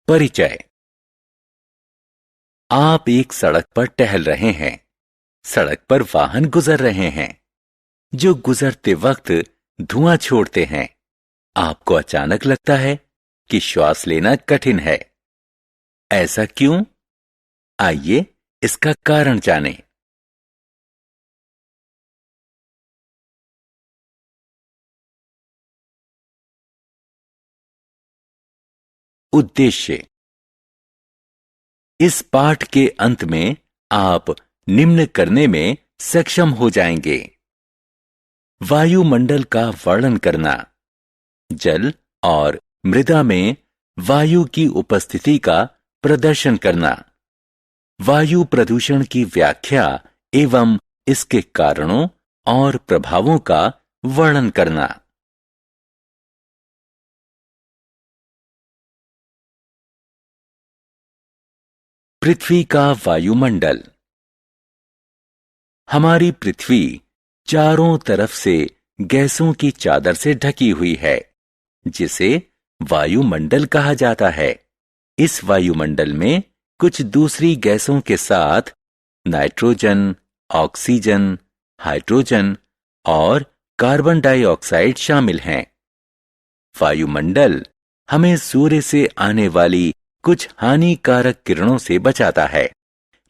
परिचय। आप एक सड़क पर टहल रहे हैं। सड़क पर वाहन गुजर रहे हैं जो गुजरते वक्त धुआं छोड़ते हैं। आपको अचानक लगता है कि श्वास लेना कठिन है। ऐसा क्यों? आइए इसका कारण जानें। उद्देश्य। इस पाठ के अंत में आप निम्न करने में सक्षम हो जाएंगे: वायुमंडल का वर्णन करना, जल और मृदा में वायु की उपस्थिति का प्रदर्शन करना, वायु प्रदूषण की व्याख्या एवं इसके कारणों और प्रभावों का वर्णन करना। पृथ्वी का वायुमंडल। हमारी पृथ्वी चारों तरफ से गैसों की चादर से ढकी हुई है, जिसे वायुमंडल कहा जाता है। इस वायुमंडल में कुछ दूसरी गैसों के साथ नाइट्रोजन, ऑक्सीजन, हाइड्रोजन और कार्बन डाइऑक्साइड शामिल हैं। वायुमंडल हमें सूर्य से आने वाली कुछ हानिकारक किरणों से बचाता है।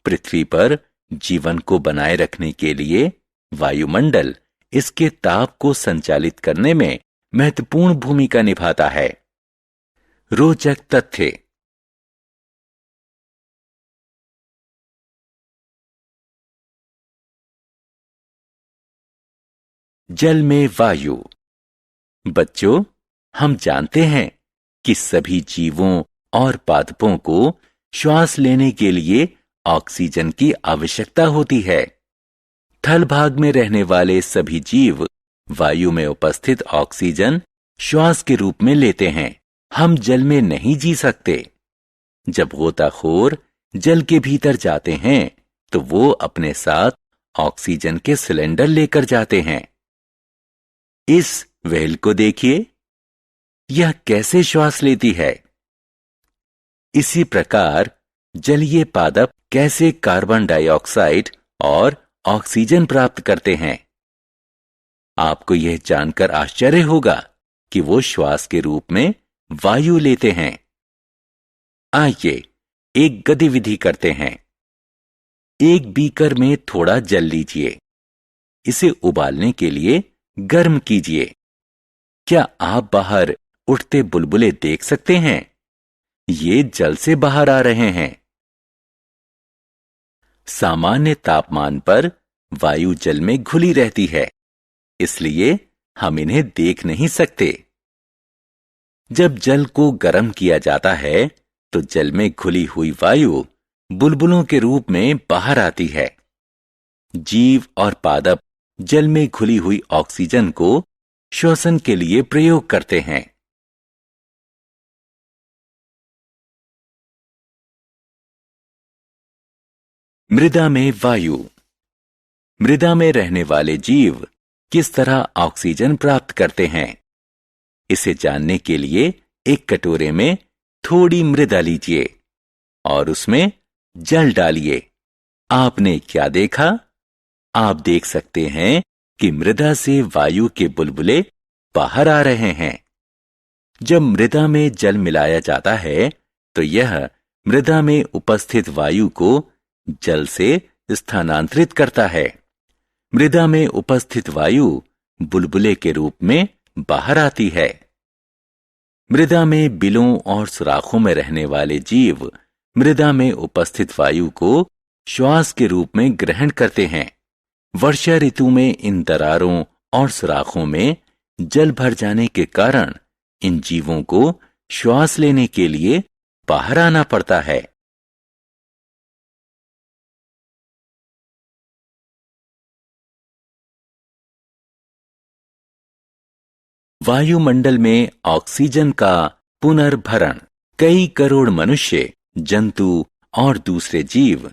पृथ्वी पर जीवन को बनाए रखने के लिए वायुमंडल इसके ताप को संचालित करने में महत्वपूर्ण भूमिका निभाता है। रोचक तथ्य। जल में वायु। बच्चों, हम जानते हैं कि सभी जीवों और पादपों को श्वास लेने के लिए ऑक्सीजन की आवश्यकता होती है। थल भाग में रहने वाले सभी जीव वायु में उपस्थित ऑक्सीजन श्वास के रूप में लेते हैं। हम जल में नहीं जी सकते। जब गोताखोर जल के भीतर जाते हैं तो वो अपने साथ ऑक्सीजन के सिलेंडर लेकर जाते हैं। इस व्हेल को देखिए, यह कैसे श्वास लेती है। इसी प्रकार जलीय पादप कैसे कार्बन डाइऑक्साइड और ऑक्सीजन प्राप्त करते हैं। आपको यह जानकर आश्चर्य होगा कि वो श्वास के रूप में वायु लेते हैं। आइए एक गतिविधि करते हैं। एक बीकर में थोड़ा जल लीजिए। इसे उबालने के लिए गर्म कीजिए। क्या आप बाहर उठते बुलबुले देख सकते हैं? ये जल से बाहर आ रहे हैं। सामान्य तापमान पर वायु जल में घुली रहती है, इसलिए हम इन्हें देख नहीं सकते। जब जल को गर्म किया जाता है तो जल में घुली हुई वायु बुलबुलों के रूप में बाहर आती है। जीव और पादप जल में घुली हुई ऑक्सीजन को श्वसन के लिए प्रयोग करते हैं। मृदा में वायु। मृदा में रहने वाले जीव किस तरह ऑक्सीजन प्राप्त करते हैं, इसे जानने के लिए एक कटोरे में थोड़ी मृदा लीजिए और उसमें जल डालिए। आपने क्या देखा? आप देख सकते हैं कि मृदा से वायु के बुलबुले बाहर आ रहे हैं। जब मृदा में जल मिलाया जाता है तो यह मृदा में उपस्थित वायु को जल से स्थानांतरित करता है। मृदा में उपस्थित वायु बुलबुले के रूप में बाहर आती है। मृदा में बिलों और सुराखों में रहने वाले जीव मृदा में उपस्थित वायु को श्वास के रूप में ग्रहण करते हैं। वर्षा ऋतु में इन दरारों और सुराखों में जल भर जाने के कारण इन जीवों को श्वास लेने के लिए बाहर आना पड़ता है। वायुमंडल में ऑक्सीजन का पुनर्भरण। कई करोड़ मनुष्य, जंतु और दूसरे जीव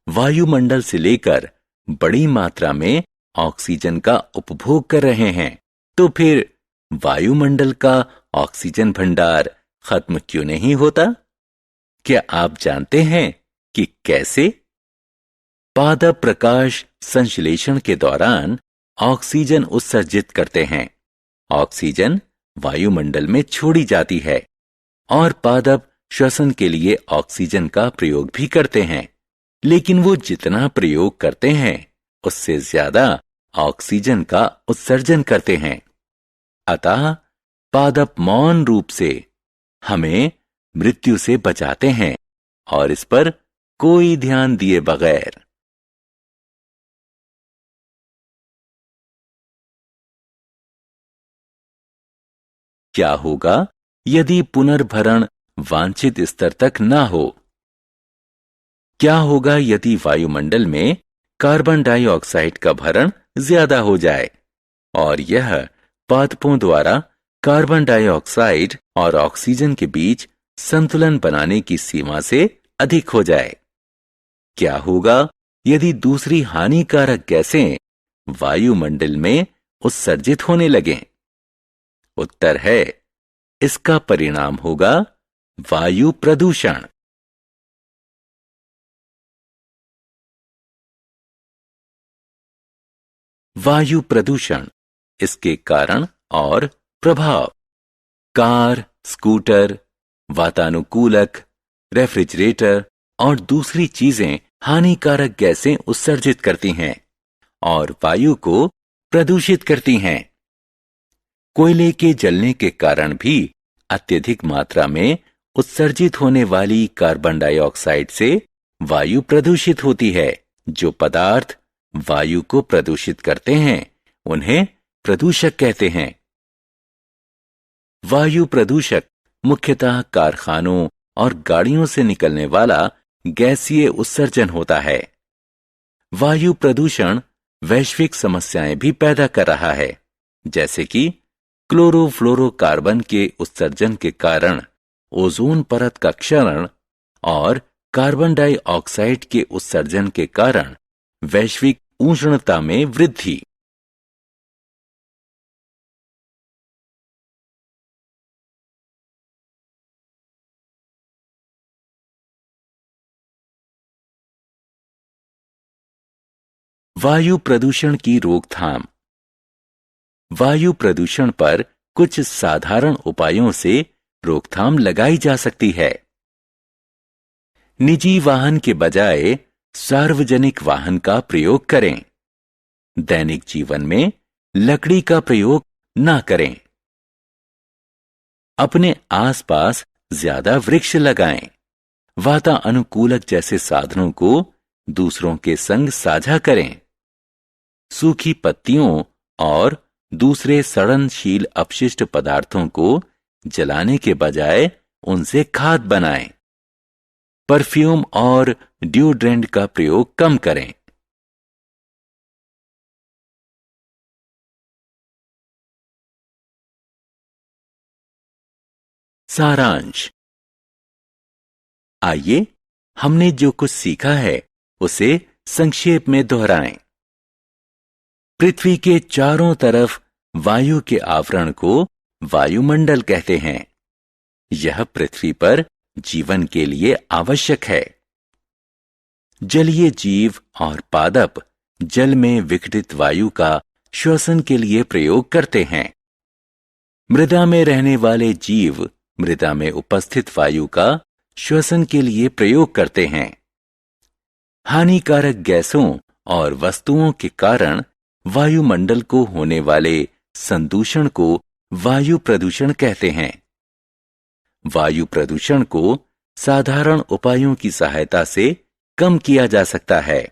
वायुमंडल से लेकर बड़ी मात्रा में ऑक्सीजन का उपभोग कर रहे हैं। तो फिर वायुमंडल का ऑक्सीजन भंडार खत्म क्यों नहीं होता? क्या आप जानते हैं कि कैसे? पादप प्रकाश संश्लेषण के दौरान ऑक्सीजन उत्सर्जित करते हैं। ऑक्सीजन वायुमंडल में छोड़ी जाती है और पादप श्वसन के लिए ऑक्सीजन का प्रयोग भी करते हैं, लेकिन वो जितना प्रयोग करते हैं उससे ज्यादा ऑक्सीजन का उत्सर्जन करते हैं। अतः पादप मौन रूप से हमें मृत्यु से बचाते हैं और इस पर कोई ध्यान दिए बगैर। क्या होगा यदि पुनर्भरण वांछित स्तर तक ना हो? क्या होगा यदि वायुमंडल में कार्बन डाइऑक्साइड का भरण ज्यादा हो जाए और यह पादपों द्वारा कार्बन डाइऑक्साइड और ऑक्सीजन के बीच संतुलन बनाने की सीमा से अधिक हो जाए? क्या होगा यदि दूसरी हानिकारक गैसें वायुमंडल में उत्सर्जित होने लगें? उत्तर है, इसका परिणाम होगा वायु प्रदूषण। वायु प्रदूषण, इसके कारण और प्रभाव। कार, स्कूटर, वातानुकूलक, रेफ्रिजरेटर और दूसरी चीजें हानिकारक गैसें उत्सर्जित करती हैं और वायु को प्रदूषित करती हैं। कोयले के जलने के कारण भी अत्यधिक मात्रा में उत्सर्जित होने वाली कार्बन डाइऑक्साइड से वायु प्रदूषित होती है। जो पदार्थ वायु को प्रदूषित करते हैं उन्हें प्रदूषक कहते हैं। वायु प्रदूषक मुख्यतः कारखानों और गाड़ियों से निकलने वाला गैसीय उत्सर्जन होता है। वायु प्रदूषण वैश्विक समस्याएं भी पैदा कर रहा है, जैसे कि क्लोरोफ्लोरोकार्बन के उत्सर्जन के कारण ओजोन परत का क्षरण और कार्बन डाइऑक्साइड के उत्सर्जन के कारण वैश्विक उष्णता में वृद्धि। वायु प्रदूषण की रोकथाम। वायु प्रदूषण पर कुछ साधारण उपायों से रोकथाम लगाई जा सकती है। निजी वाहन के बजाय सार्वजनिक वाहन का प्रयोग करें। दैनिक जीवन में लकड़ी का प्रयोग ना करें। अपने आसपास ज्यादा वृक्ष लगाएं। वातानुकूलक जैसे साधनों को दूसरों के संग साझा करें। सूखी पत्तियों और दूसरे सड़नशील अपशिष्ट पदार्थों को जलाने के बजाय उनसे खाद बनाएं। परफ्यूम और डिओड्रेंट का प्रयोग कम करें। सारांश। आइए हमने जो कुछ सीखा है उसे संक्षेप में दोहराएं। पृथ्वी के चारों तरफ वायु के आवरण को वायुमंडल कहते हैं। यह पृथ्वी पर जीवन के लिए आवश्यक है। जलीय जीव और पादप जल में विघटित वायु का श्वसन के लिए प्रयोग करते हैं। मृदा में रहने वाले जीव मृदा में उपस्थित वायु का श्वसन के लिए प्रयोग करते हैं। हानिकारक गैसों और वस्तुओं के कारण वायुमंडल को होने वाले संदूषण को वायु प्रदूषण कहते हैं। वायु प्रदूषण को साधारण उपायों की सहायता से कम किया जा सकता है।